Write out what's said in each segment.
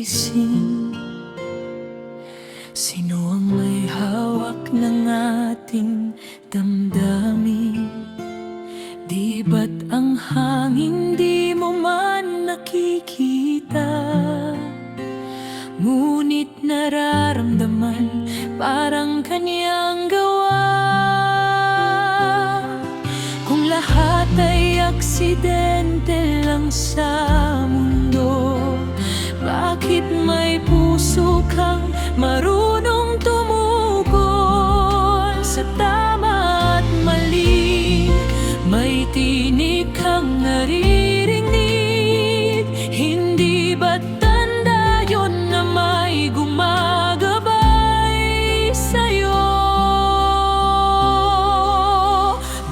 gising? Sino ang may hawak ng ating damdamin? Di ba't ang hangin di mo man nakikita? Ngunit nararamdaman parang kanyang gawa. Kung lahat ay aksidente lang sa mundo, bakit may puso kang marunong tumukol sa tama at mali? May tinig kang naririnig, hindi ba't tanda yun na may gumagabay sa'yo?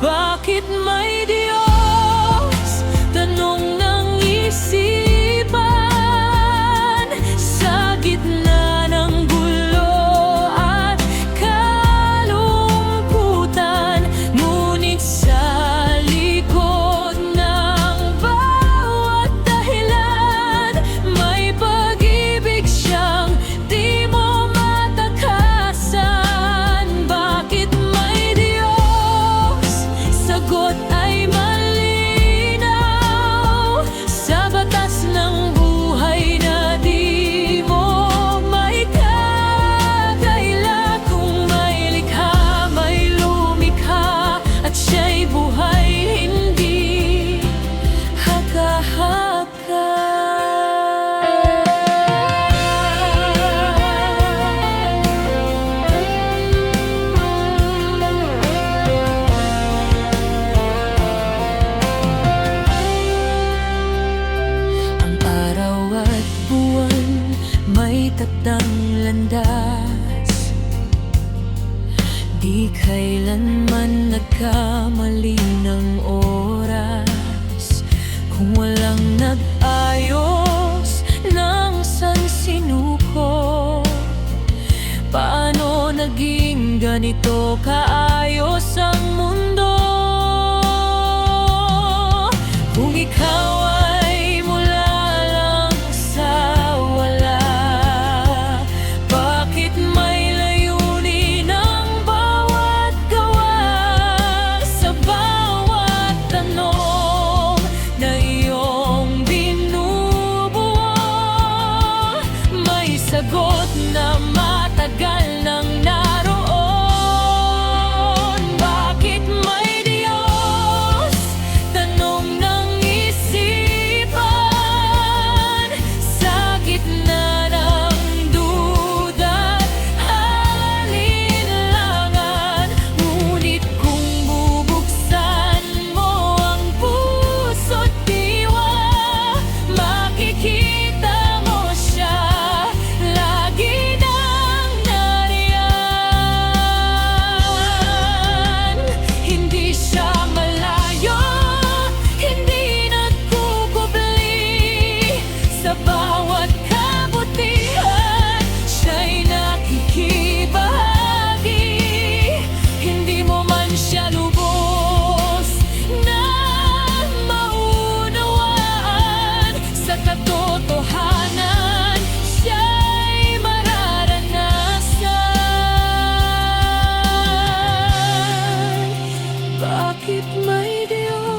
Bakit may Diyos? Tanong ng isipan sa gitna ng gulo at kalungkutan. Ngunit sa likod ng bawat dahilan, may pag-ibig siyang di mo matakasan. Bakit may Diyos? Sagot ay malinaw sa batas ng buhay na di mo maikakaila. Kung may likha, may lumikha, at siya'y buhay, hindi haka-haka. Ang araw at buwan may taktang landas, di kailanman nagkamali ng oras. Kung walang nag-ayos ng sansinuko, paano naging ganito kaayos ang mundo? Kung ikaw ay mula lang sa wala, bakit may layunin ang bawat gawa? Sa bawat tanong na iyong binubuo, may sagot na matagal nang naroon. Bakit may Diyos? Tanong ng isipan sa gitna ng duda at alinlangan. Ngunit kung bubuksan mo ang puso't diwa, makikita mo siya lagi nang nariyan. Hindi siya malayo, hindi nagkukubli, sa bawat kabutihan siya'y nakikibahagi. Hindi mo man siya lubos na maunawaan, sa katotohanan siya'y mararanasan. Bakit may Diyos?